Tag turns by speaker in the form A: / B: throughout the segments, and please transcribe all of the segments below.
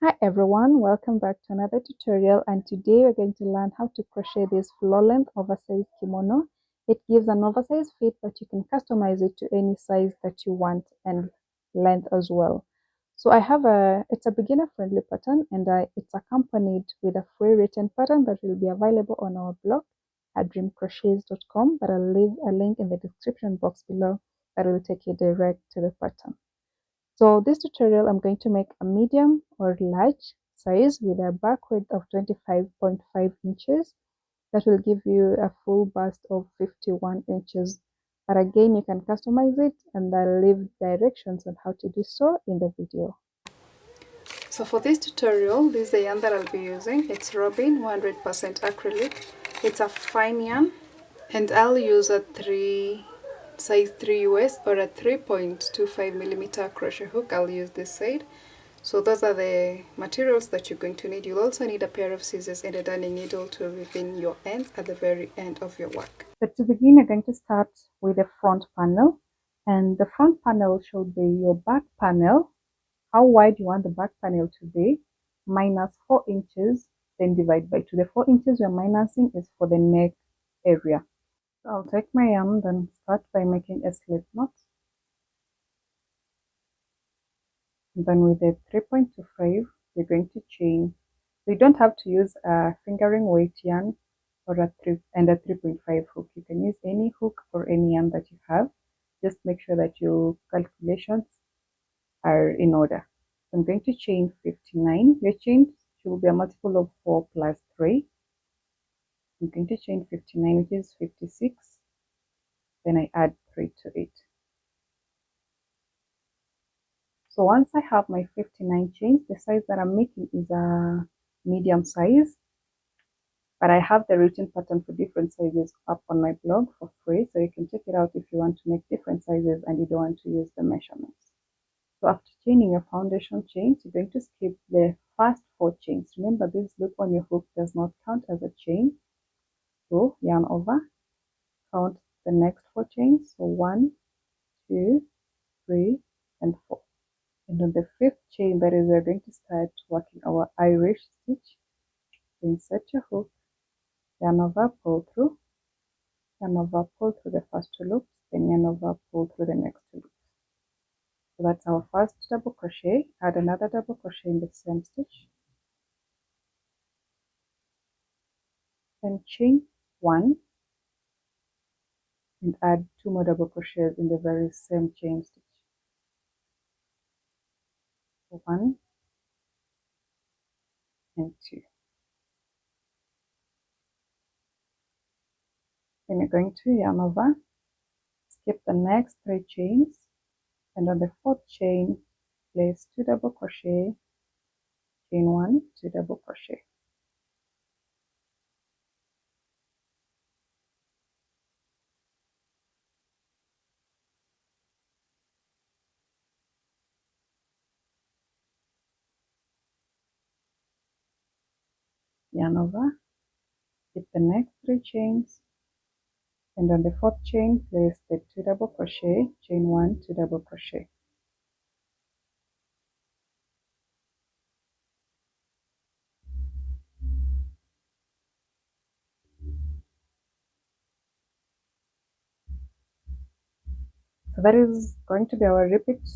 A: Hi everyone, welcome back to another tutorial, and today we're going to learn how to crochet this floor length oversized kimono. It gives an oversized fit, but you can customize it to any size that you want and length as well. So it's a beginner friendly pattern, and it's accompanied with a free written pattern that will be available on our blog at dreamcrochets.com, but I'll leave a link in the description box below that will take you direct to the pattern. So this tutorial, I'm going to make a medium or large size with a back width of 25.5 inches. That will give you a full bust of 51 inches. But again, you can customize it, and I'll leave directions on how to do so in the video. So for this tutorial, this is the yarn that I'll be using. It's Robin 100% acrylic. It's a fine yarn, and I'll use a size 3 US or a 3.25 millimeter crochet hook. I'll use this side. So those are the materials that you're going to need. You'll also need a pair of scissors and a darning needle to begin your ends at the very end of your work. So to begin, you're going to start with the front panel, and the front panel should be your back panel. How wide you want the back panel to be, minus 4 inches, then divide by 2. The 4 inches we're minusing is for the neck area. So I'll take my yarn, then start by making a slip knot. And then with the 3.25, we're going to chain. So you don't have to use a fingering weight yarn or a 3.5 hook. You can use any hook or any yarn that you have. Just make sure that your calculations are in order. So I'm going to chain 59. Your chain should be a multiple of 4 plus 3. I'm going to chain 59, which is 56. Then I add 3 to it. So once I have my 59 chains, the size that I'm making is a medium size, but I have the written pattern for different sizes up on my blog for free, so you can check it out if you want to make different sizes and you don't want to use the measurements. So after chaining your foundation chains, you're going to skip the first 4 chains. Remember, this loop on your hook does not count as a chain. So yarn over, count the next 4 chains. So 1, 2, 3, and 4. And on the 5th chain, that is, we're going to start working our Irish stitch. So insert your hook, yarn over, pull through, yarn over, pull through the first 2 loops, then yarn over, pull through the next 2 loops. So that's our first double crochet. Add another double crochet in the same stitch. Then chain 1 and add 2 more double crochets in the very same chain stitch. 1 and 2. Then you're going to yarn over, skip the next 3 chains, and on the 4th chain, place 2 double crochet, chain 1, 2 double crochet. Yarn over, skip the next 3 chains, and on the 4th chain, place the 2 double crochet, chain 1, 2 double crochet. So that is going to be our repeat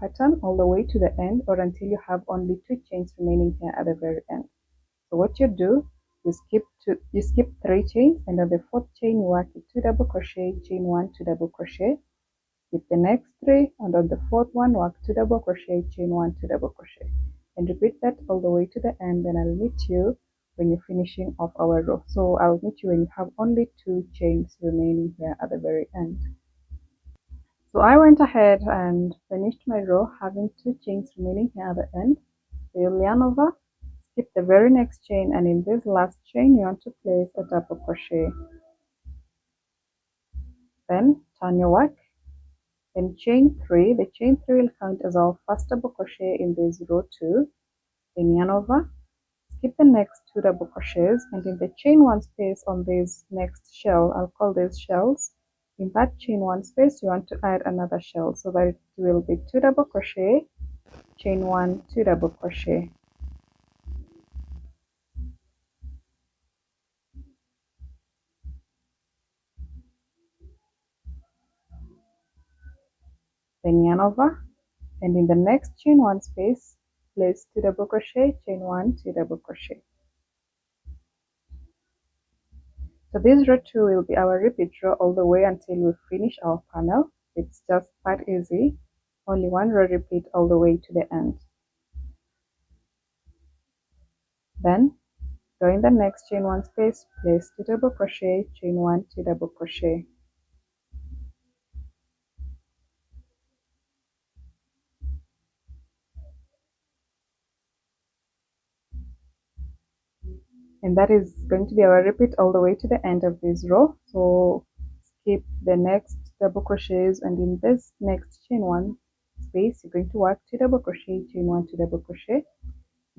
A: pattern all the way to the end, or until you have only 2 chains remaining here at the very end. So what you do, you skip 3 chains, and on the 4th chain you work 2 double crochet, chain 1, 2 double crochet, skip the next 3, and on the 4th one work 2 double crochet, chain 1, 2 double crochet, and repeat that all the way to the end. Then I'll meet you when you're finishing off our row. So I'll meet you when you have only 2 chains remaining here at the very end. So I went ahead and finished my row having 2 chains remaining here at the end. So you'll yarn over, skip the very next chain, and in this last chain you want to place a double crochet. Then turn your work, then chain 3. The chain 3 will count as our first double crochet in this row 2. Then yarn over, skip the next 2 double crochets, and in the chain 1 space on this next shell, I'll call these shells, in that chain 1 space you want to add another shell, so that it will be 2 double crochet, chain 1, 2 double crochet. Then yarn over, and in the next chain 1 space, place 2 double crochet, chain 1, 2 double crochet. So this row 2 will be our repeat row all the way until we finish our panel. It's just that easy. Only one row repeat all the way to the end. Then go in the next chain 1 space, place 2 double crochet, chain 1, 2 double crochet. And that is going to be our repeat all the way to the end of this row. So skip the next double crochets, and in this next chain 1 space you're going to work 2 double crochet, chain 1, 2 double crochet.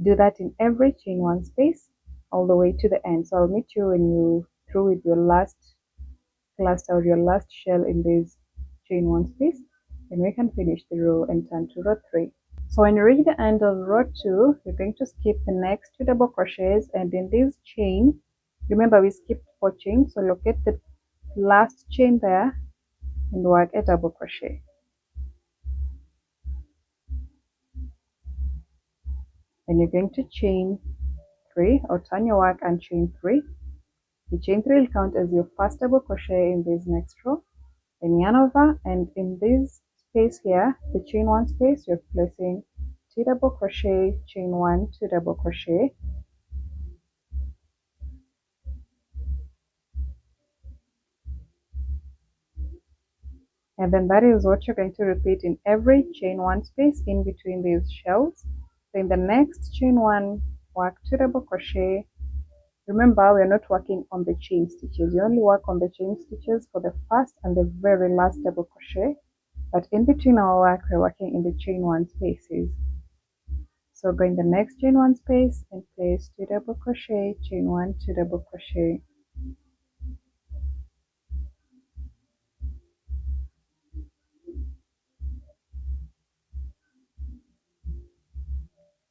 A: Do that in every chain 1 space all the way to the end. So I'll meet you when you through with your last cluster or your last shell in this chain 1 space, and we can finish the row and turn to row 3. So when you reach the end of row 2, you're going to skip the next 2 double crochets, and in this chain, remember we skipped 4 chains, so locate the last chain there and work a double crochet. Then you're going to chain 3 or turn your work and chain 3. The chain 3 will count as your first double crochet in this next row. Then yarn over, and in this space here, the chain 1 space, you're placing 2 double crochet, chain 1, 2 double crochet. And then that is what you're going to repeat in every chain 1 space in between these shells. So in the next chain 1, work 2 double crochet. Remember, we're not working on the chain stitches. You only work on the chain stitches for the first and the very last double crochet. But in between our work, we're working in the chain 1 spaces. So go in the next chain 1 space and place 2 double crochet, chain 1, 2 double crochet.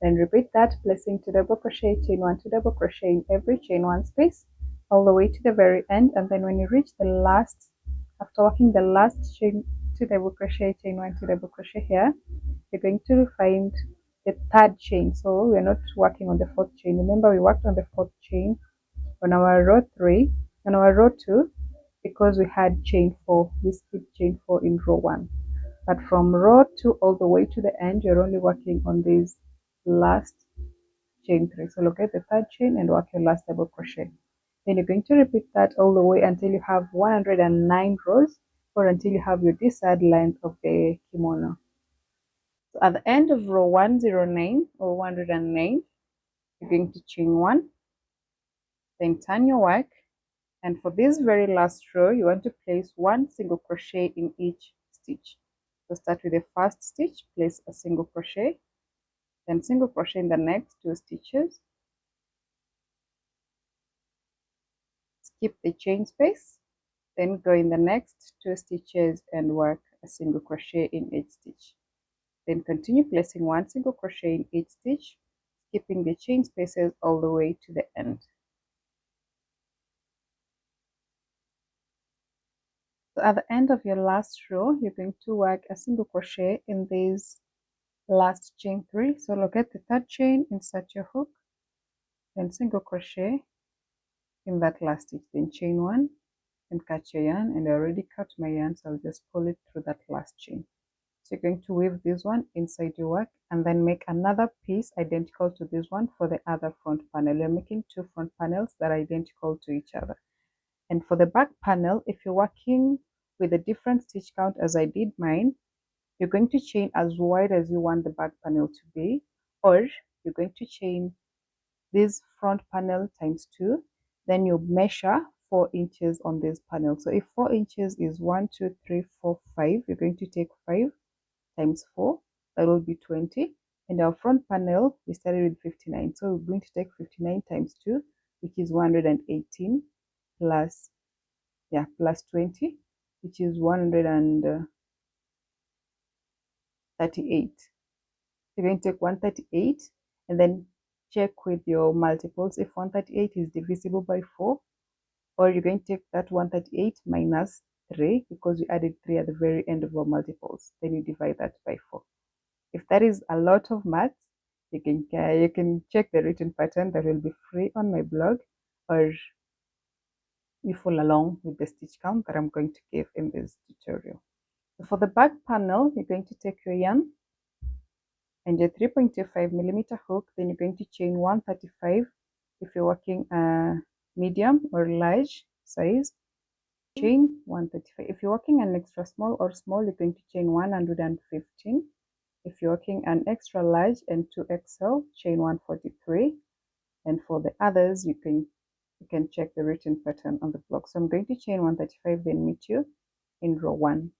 A: Then repeat that, placing 2 double crochet, chain 1, 2 double crochet in every chain 1 space all the way to the very end. And then when you reach the last, after working the last chain 2 double crochet, chain 1, 2 double crochet here, you're going to find the third chain. So we're not working on the fourth chain. Remember, we worked on the fourth chain on our row 3, on our row 2, because we had chain 4. We skipped chain 4 in row 1. But from row 2 all the way to the end, you're only working on this last chain 3. So locate the third chain and work your last double crochet. Then you're going to repeat that all the way until you have 109 rows, or until you have your desired length of the kimono. So at the end of row 109 or 109, you're going to chain 1, then turn your work, and for this very last row you want to place 1 single crochet in each stitch. So start with the first stitch, place a single crochet, then single crochet in the next 2 stitches, skip the chain space, then go in the next 2 stitches and work a single crochet in each stitch. Then continue placing 1 single crochet in each stitch, skipping the chain spaces all the way to the end. So at the end of your last row, you're going to work a single crochet in this last chain 3. So locate the third chain, insert your hook, then single crochet in that last stitch, then chain 1 and cut your yarn. And I already cut my yarn, so I'll just pull it through that last chain. So you're going to weave this one inside your work and then make another piece identical to this one for the other front panel. You're making 2 front panels that are identical to each other. And for the back panel, if you're working with a different stitch count as I did mine, you're going to chain as wide as you want the back panel to be, or you're going to chain this front panel times 2, then you measure 4 inches on this panel. So if 4 inches is 1, 2, 3, 4, 5, you're going to take 5 times 4, that will be 20. And our front panel, we started with 59, so we're going to take 59 times 2, which is 118, plus 20, which is 138. You're going to take 138 and then check with your multiples if 138 is divisible by 4, or you're going to take that 138 minus 3 because you added 3 at the very end of your multiples. Then you divide that by 4. If that is a lot of maths, you can check the written pattern that will be free on my blog, or you follow along with the stitch count that I'm going to give in this tutorial. So for the back panel, you're going to take your yarn and your 3.25mm hook. Then you're going to chain 135 if you're working a medium or large size. Chain 135. If you're working an extra small or small, you're going to chain 115. If you're working an extra large and 2XL, chain 143. And for the others, you can check the written pattern on the block. So I'm going to chain 135, then meet you in row 1.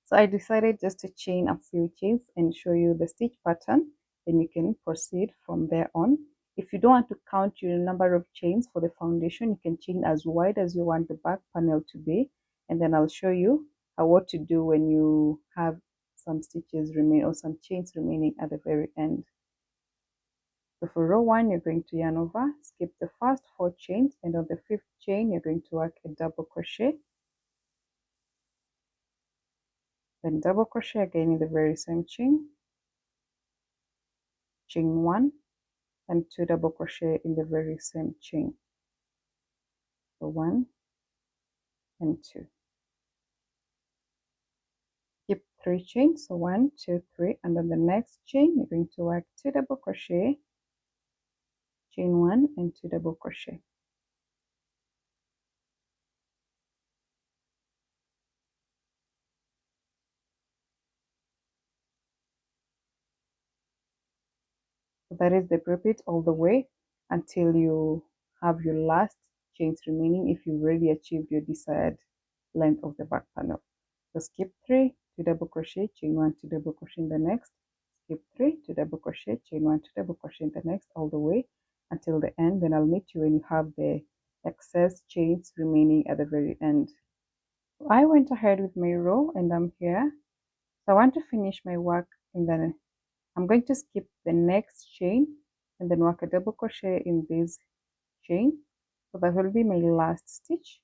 A: So I decided just to chain a few chains and show you the stitch pattern, then you can proceed from there on. If you don't want to count your number of chains for the foundation, you can chain as wide as you want the back panel to be, and then I'll show you what to do when you have some stitches remain or some chains remaining at the very end. So for row 1, you're going to yarn over, skip the first 4 chains, and on the 5th chain you're going to work a double crochet, then double crochet again in the very same chain, chain 1 and 2 double crochet in the very same chain. So 1 and 2. Keep 3 chains, so 1, 2, 3, and on the next chain you're going to work 2 double crochet, chain 1 and 2 double crochet. So that is the repeat all the way until you have your last chains remaining if you've already achieved your desired length of the back panel. So skip 3, 2 double crochet, chain 1, 2 double crochet in the next, skip 3, 2 double crochet, chain 1, 2 double crochet in the next, all the way until the end. Then I'll meet you when you have the excess chains remaining at the very end. So I went ahead with my row and I'm here. So I want to finish my work, and then I'm going to skip the next chain and then work a double crochet in this chain. So that will be my last stitch.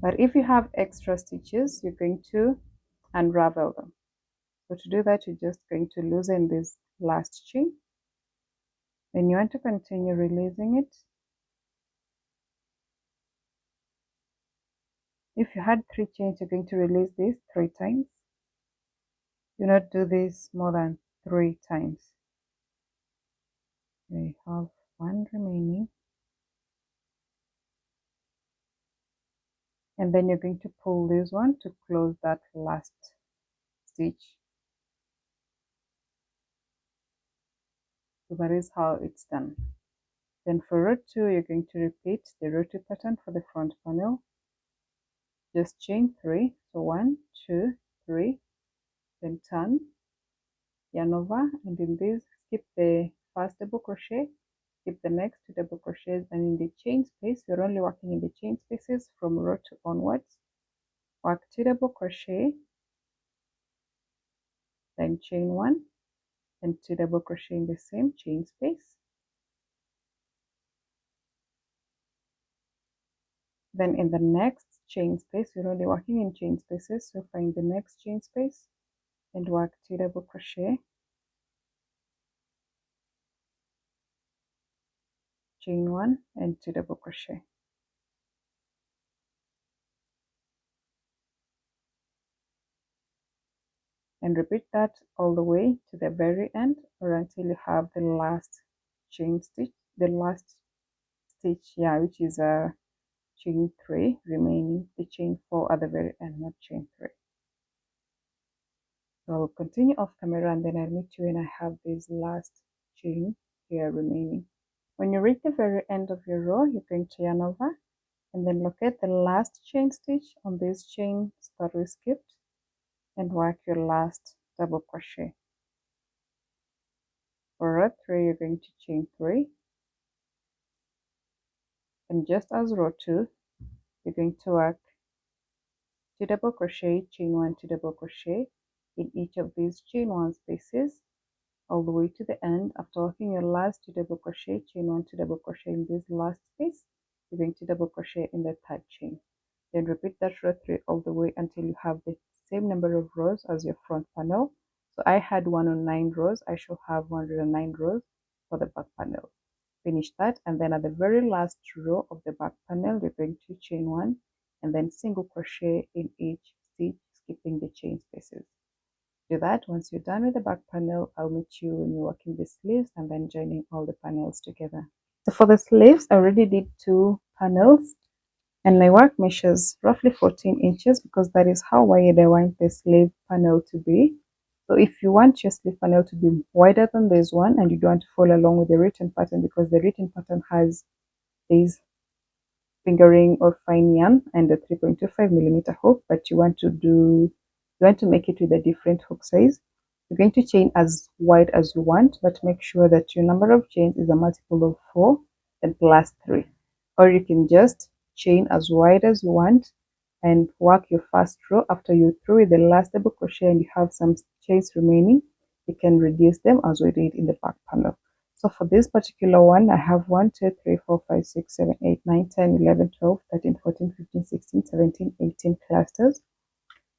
A: But if you have extra stitches, you're going to unravel them. So to do that, you're just going to loosen this last chain. Then you want to continue releasing it. If you had 3 chains, you're going to release this 3 times. Do not do this more than 3 times. We have 1 remaining. And then you're going to pull this one to close that last stitch. So that is how it's done. Then for row 2, you're going to repeat the row 2 pattern for the front panel. Just chain 3. So 1, 2, 3. Then turn, yarn over, and in this skip the first double crochet, skip the next 2 double crochets, and in the chain space you're only working in the chain spaces from row 2 onwards. Work 2 double crochet, then chain 1 and 2 double crochet in the same chain space. Then in the next chain space, you're only working in chain spaces, so find the next chain space and work 2 double crochet, chain 1 and 2 double crochet. And repeat that all the way to the very end, or until you have the last chain stitch, the last stitch, yeah, which is a chain 3 remaining, the chain 4 at the very end, not chain 3. So I'll continue off camera and then I'll meet you when I have this last chain here remaining. When you reach the very end of your row, you're going to yarn over and then locate the last chain stitch on this chain that we skipped and work your last double crochet. For row 3, you're going to chain 3, and just as row 2, you're going to work 2 double crochet, chain 1, 2 double crochet, in each of these chain 1 spaces all the way to the end. After working your last 2 double crochet, chain 1, 2 double crochet in this last space, you're going to double crochet in the third chain. Then repeat that row 3 all the way until you have the same number of rows as your front panel. So I had 109 rows. I should have 109 rows for the back panel. Finish that, and then at the very last row of the back panel, you're going to chain 1 and then single crochet in each stitch, skipping the chain spaces. Do that. Once you're done with the back panel, I'll meet you when you're working the sleeves and then joining all the panels together. So for the sleeves, I already did 2 panels and my work measures roughly 14 inches because that is how wide I want the sleeve panel to be. So if you want your sleeve panel to be wider than this one and you don't want to follow along with the written pattern, because the written pattern has these fingering or fine yarn and a 3.25mm hook, but you want to make it with a different hook size. You're going to chain as wide as you want, but make sure that your number of chains is a multiple of 4 and plus 3. Or you can just chain as wide as you want and work your first row. After you're through with the last double crochet and you have some chains remaining, you can reduce them as we did in the back panel. So for this particular one, I have 1, 2, 3, 4, 5, 6, 7, 8, 9, 10, 11, 12, 13, 14, 15, 16, 17, 18 clusters.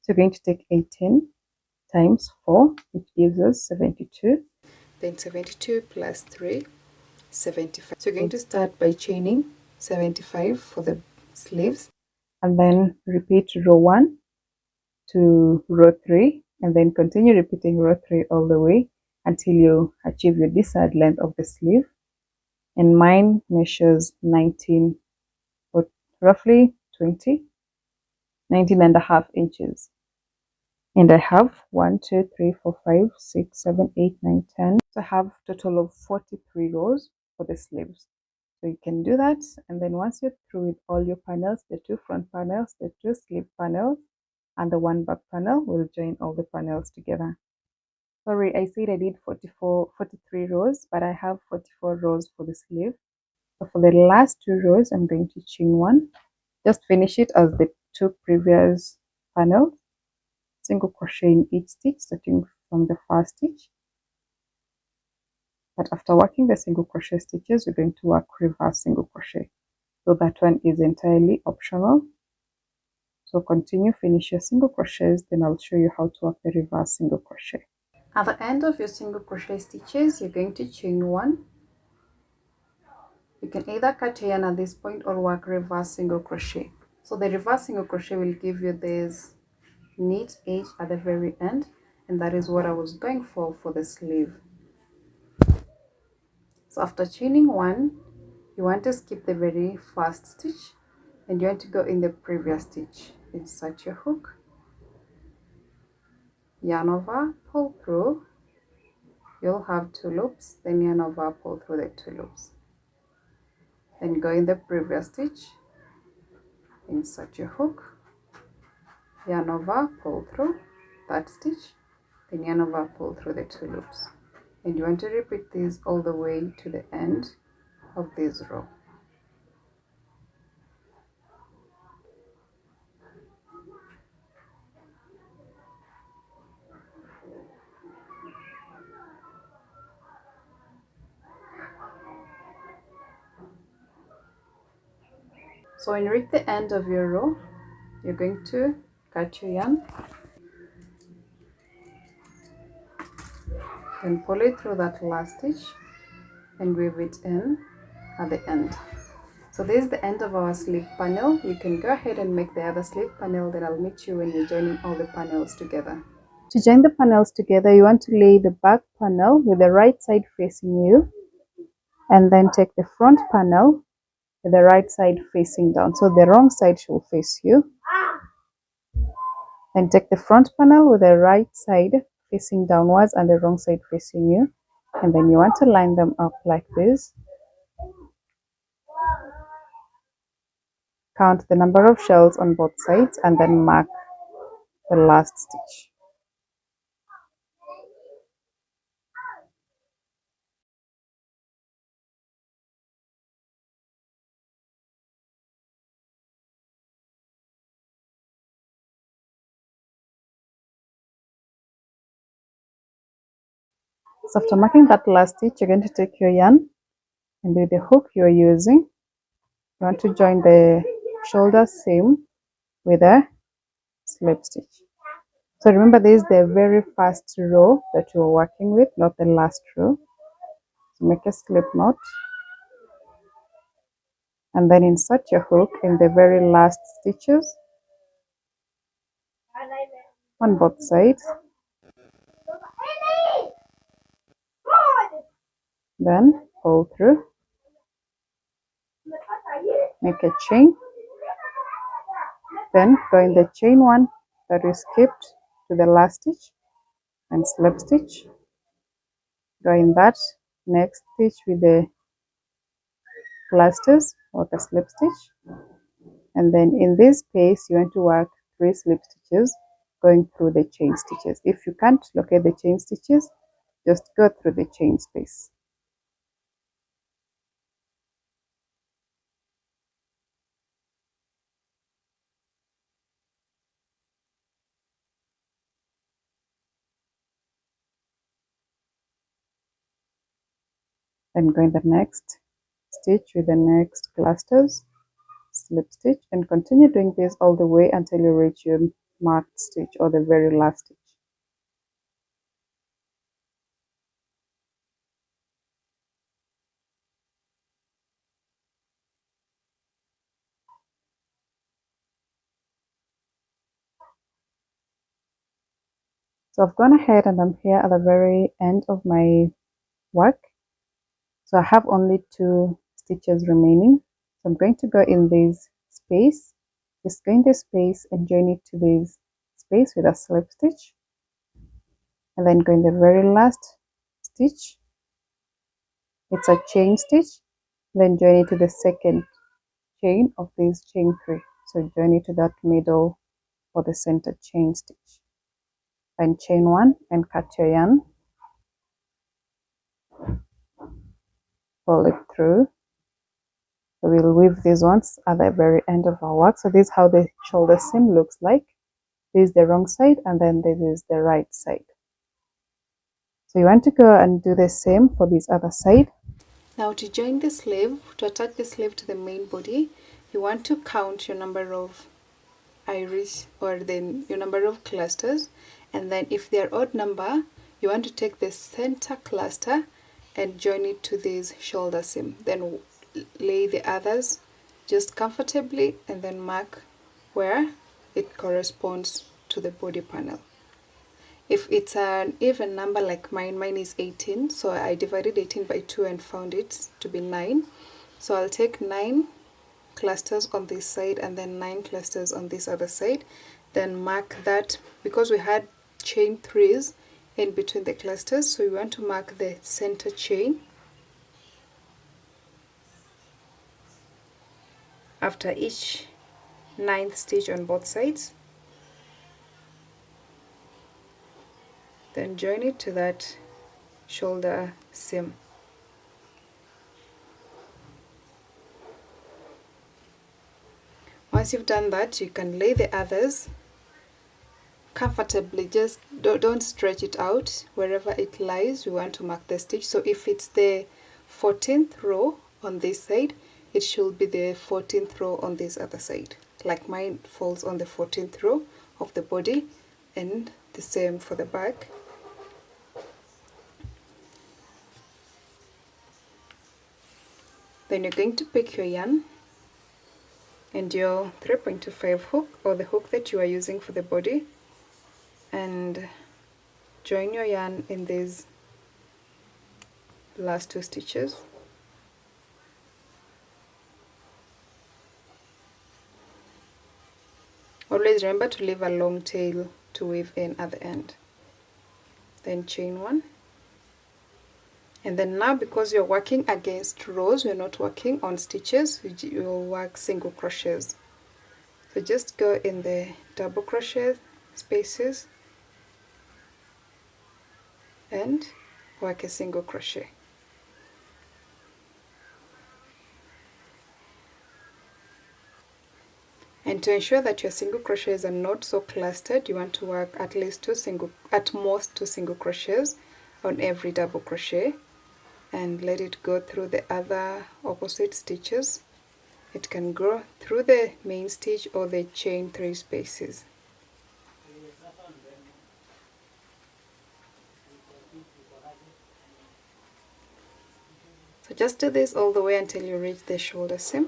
A: So you're going to take 18 times 4, which gives us 72. Then 72 plus 3, 75. So you're going to start by chaining 75 for the sleeves, and then repeat row 1 to row 3, and then continue repeating row 3 all the way until you achieve your desired length of the sleeve. And mine measures 19 or roughly 20, 19 and a half inches. And I have 1, 2, 3, 4, 5, 6, 7, 8, 9, 10. So I have a total of 43 rows for the sleeves. So you can do that, and then once you're through with all your panels, the 2 front panels, the 2 sleeve panels, and the 1 back panel, we'll join all the panels together. Sorry, I said I did 43 rows, but I have 44 rows for the sleeve. So for the last 2 rows, I'm going to chain 1. Just finish it as the 2 previous panels. Single crochet in each stitch, starting from the first stitch. But after working the single crochet stitches, we're going to work reverse single crochet. So that one is entirely optional. So continue, finish your single crochets, then I'll show you how to work the reverse single crochet. At the end of your single crochet stitches, you're going to chain 1. You can either cut your yarn at this point or work reverse single crochet. So the reverse single crochet will give you this neat edge at the very end, and that is what I was going for the sleeve. So after chaining 1, you want to skip the very first stitch and you want to go in the previous stitch. Insert your hook, yarn over, pull through. You'll have 2 loops, then yarn over, pull through the 2 loops. Then go in the previous stitch, insert your hook, yarn over, pull through that stitch, then yarn over, pull through the 2 loops. And you want to repeat this all the way to the end of this row. So when you reach the end of your row, you're going to cut your yarn and pull it through that last stitch and weave it in at the end. So this is the end of our sleeve panel. You can go ahead and make the other sleeve panel, then I'll meet you when you're joining all the panels together. To join the panels together, you want to lay the back panel with the right side facing you, and then take the front panel with the right side facing down. So the wrong side should face you. And take the front panel with the right side facing downwards and the wrong side facing you. And then you want to line them up like this. Count the number of shells on both sides and then mark the last stitch. So after marking that last stitch, you're going to take your yarn and with the hook you're using, you want to join the shoulder seam with a slip stitch. So remember, this is the very first row that you're working with, not the last row. So make a slip knot and then insert your hook in the very last stitches on both sides. Then pull through, make a chain, then go in the chain one that we skipped to the last stitch and slip stitch, go in that next stitch with the clusters, work a slip stitch, and then in this space you want to work 3 slip stitches going through the chain stitches. If you can't locate the chain stitches, just go through the chain space. Then go in the next stitch with the next clusters, slip stitch, and continue doing this all the way until you reach your marked stitch or the very last stitch. So I've gone ahead and I'm here at the very end of my work. So I have only 2 stitches remaining. So I'm going to go in this space, just go in this space and join it to this space with a slip stitch, and then go in the very last stitch. It's a chain stitch, then join it to the second chain of this chain 3. So join it to that middle or the center chain stitch, then chain 1 and cut your yarn, pull it through. So we'll weave these ones at the very end of our work. So this is how the shoulder seam looks like. This is the wrong side and then this is the right side. So you want to go and do the same for this other side. Now to join the sleeve, to attach the sleeve to the main body, you want to count your number of iris or then your number of clusters, and then if they are odd number, you want to take the center cluster and join it to this shoulder seam. Then lay the others just comfortably and then mark where it corresponds to the body panel. If it's an even number like mine is 18, so I divided 18 by 2 and found it to be 9. So I'll take 9 clusters on this side and then 9 clusters on this other side. Then mark that, because we had chain 3s in between the clusters, so we want to mark the center chain after each 9th stitch on both sides. Then join it to that shoulder seam. Once you've done that, you can lay the others comfortably. Just don't stretch it out. Wherever it lies, we want to mark the stitch. So if it's the 14th row on this side, it should be the 14th row on this other side. Like mine falls on the 14th row of the body, and the same for the back. Then you're going to pick your yarn and your 3.25 hook, or the hook that you are using for the body, and join your yarn in these last 2 stitches. Always remember to leave a long tail to weave in at the end. Then chain 1. And then now, because you're working against rows, you're not working on stitches, you'll work single crochets. So just go in the double crochet spaces and work a single crochet. And to ensure that your single crochets are not so clustered, you want to work at least at most two single crochets on every double crochet and let it go through the other opposite stitches. It can go through the main stitch or the chain 3 spaces. So just do this all the way until you reach the shoulder seam,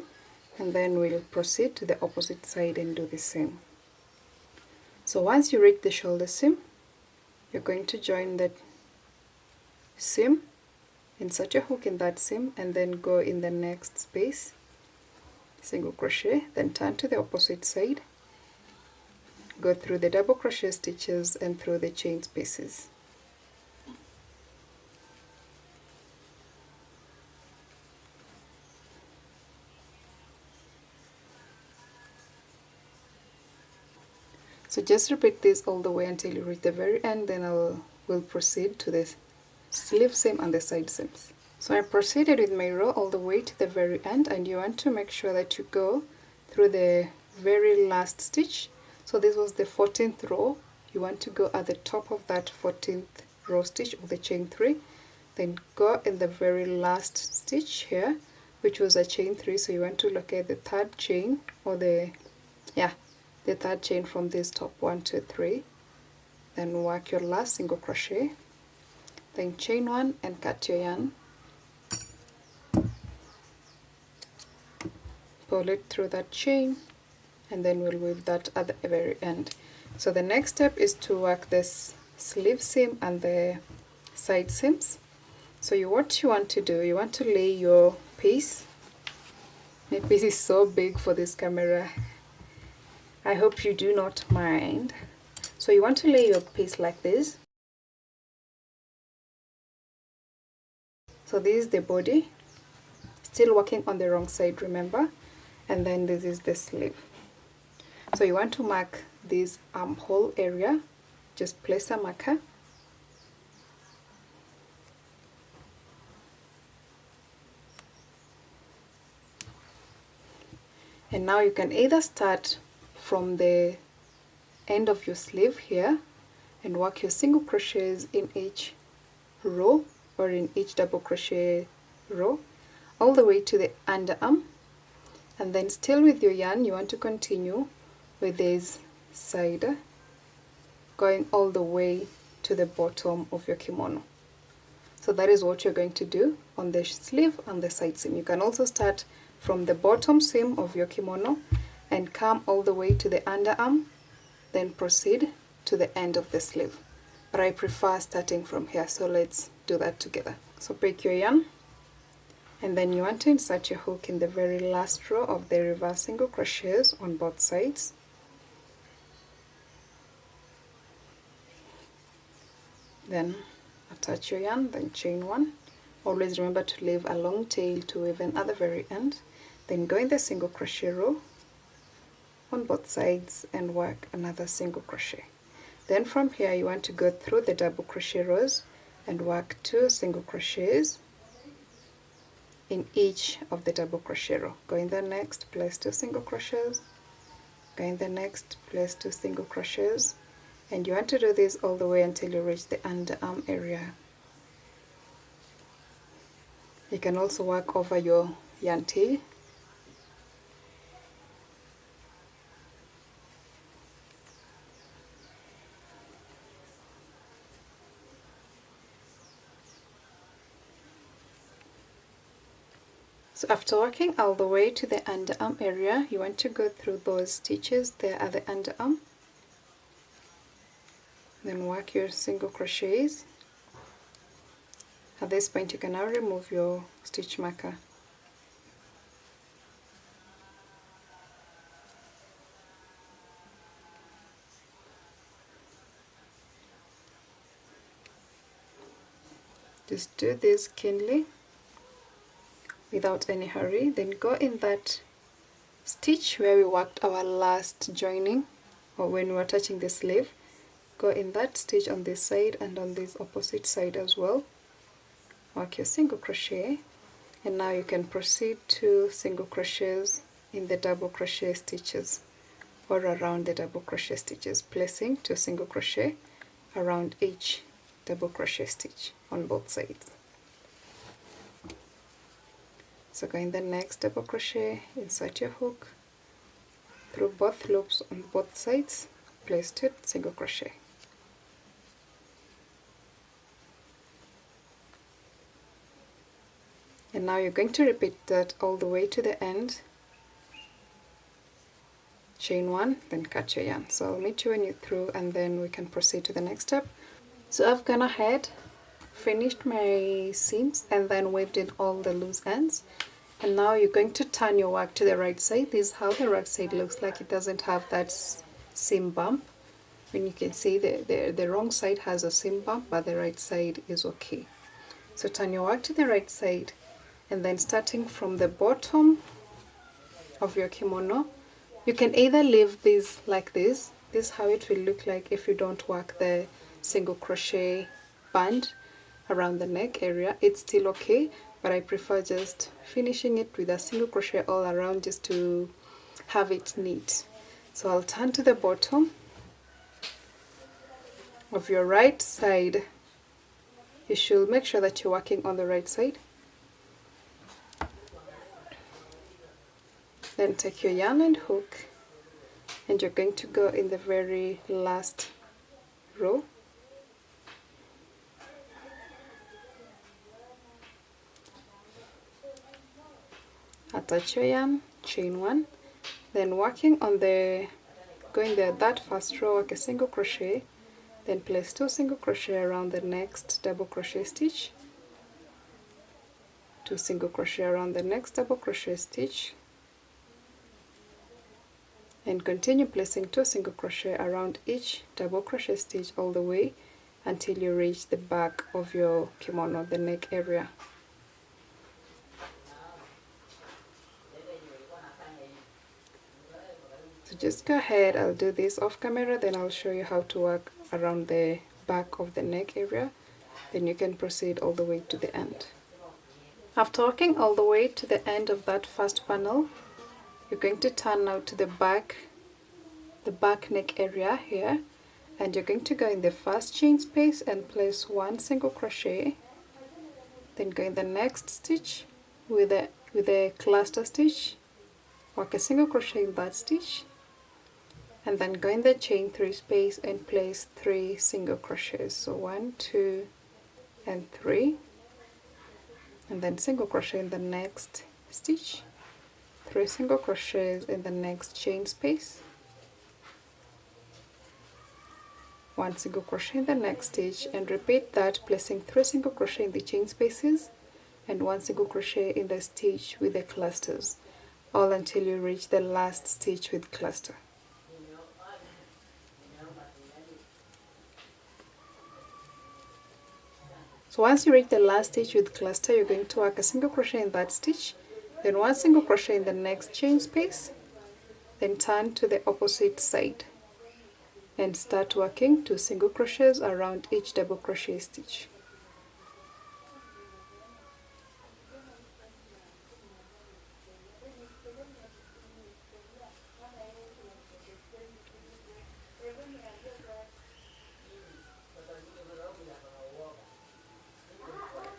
A: and then we'll proceed to the opposite side and do the same. So once you reach the shoulder seam, you're going to join that seam, insert your hook in that seam, and then go in the next space, single crochet, then turn to the opposite side, go through the double crochet stitches and through the chain spaces. So just repeat this all the way until you reach the very end, then we'll proceed to the sleeve seam and the side seams. So I proceeded with my row all the way to the very end, and you want to make sure that you go through the very last stitch. So this was the 14th row. You want to go at the top of that 14th row stitch of the chain 3, then go in the very last stitch here, which was a chain 3. So you want to locate the third chain, or the third chain from this top 1, 2, 3, then work your last single crochet, then chain 1 and cut your yarn, pull it through that chain, and then we'll weave that at the very end. So the next step is to work this sleeve seam and the side seams. So what you want to do, you want to lay your piece. My piece is so big for this camera, I hope you do not mind. So you want to lay your piece like this. So this is the body, still working on the wrong side, remember, and then this is the sleeve. So you want to mark this armhole area, just place a marker, and now you can either start from the end of your sleeve here and work your single crochets in each row or in each double crochet row all the way to the underarm, and then still with your yarn you want to continue with this side going all the way to the bottom of your kimono. So that is what you're going to do on the sleeve and the side seam. You can also start from the bottom seam of your kimono and come all the way to the underarm, then proceed to the end of the sleeve. But I prefer starting from here, so let's do that together. So break your yarn, and then you want to insert your hook in the very last row of the reverse single crochets on both sides. Then attach your yarn, then chain 1. Always remember to leave a long tail to weave in at the very end. Then go in the single crochet row on both sides and work another single crochet. Then from here you want to go through the double crochet rows and work 2 single crochets in each of the double crochet row. Go in the next, place 2 single crochets, go in the next, place 2 single crochets, and you want to do this all the way until you reach the underarm area. You can also work over your yarn tail. So after working all the way to the underarm area, you want to go through those stitches there at the underarm. Then work your single crochets. At this point you can now remove your stitch marker. Just do this keenly without any hurry, then go in that stitch where we worked our last joining, or when we were touching the sleeve. Go in that stitch on this side and on this opposite side as well. Work your single crochet, and now you can proceed to single crochets in the double crochet stitches or around the double crochet stitches, placing 2 single crochet around each double crochet stitch
B: on both sides. So go in the next double crochet, insert your hook through both loops on both sides, place 2 single crochet. And now you're going to repeat that all the way to the end. Chain 1, then cut your yarn. So I'll meet you when you're through, and then we can proceed to the next step. So I've gone ahead, finished my seams, and then waved in all the loose ends. And now you're going to turn your work to the right side. This is how the right side looks like. It doesn't have that seam bump. When you can see the wrong side has a seam bump, but the right side is okay. So turn your work to the right side, and then starting from the bottom of your kimono, you can either leave this like this. This is how it will look like if you don't work the single crochet band around the neck area. It's still okay, but I prefer just finishing it with a single crochet all around just to have it neat. So I'll turn to the bottom of your right side. You should make sure that you're working on the right side. Then take your yarn and hook, and you're going to go in the very last row. Attach your yarn, chain 1, then working on that first row, work a single crochet, then place 2 single crochet around the next double crochet stitch, 2 single crochet around the next double crochet stitch, and continue placing 2 single crochet around each double crochet stitch all the way until you reach the back of your kimono, the neck area. So just go ahead, I'll do this off camera, then I'll show you how to work around the back of the neck area, then you can proceed all the way to the end. After working all the way to the end of that first panel, you're going to turn now to the back neck area here, and you're going to go in the first chain space and place 1 single crochet, then go in the next stitch with a cluster stitch, work a single crochet in that stitch, and then go in the chain 3 space and place 3 single crochets. So 1, 2 and 3, and then single crochet in the next stitch, 3 single crochets in the next chain space, 1 single crochet in the next stitch, and repeat that, placing 3 single crochet in the chain spaces and 1 single crochet in the stitch with the clusters, all until you reach the last stitch with cluster. So once you reach the last stitch with cluster, you're going to work a single crochet in that stitch, then 1 single crochet in the next chain space, then turn to the opposite side and start working 2 single crochets around each double crochet stitch.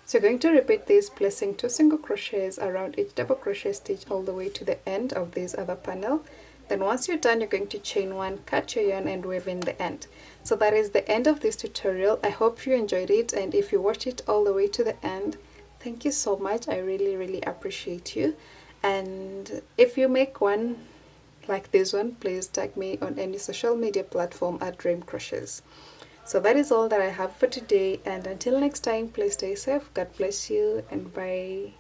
B: So you're going to repeat this, placing 2 single crochets around each double crochet stitch all the way to the end of this other panel. Then once you're done, you're going to chain 1, cut your yarn and weave in the end. So that is the end of this tutorial. I hope you enjoyed it, and if you watched it all the way to the end, thank you so much. I really appreciate you. And if you make one like this one, please tag me on any social media platform at Dream Crochets. So that is all that I have for today, and until next time, please stay safe. God bless you, and bye.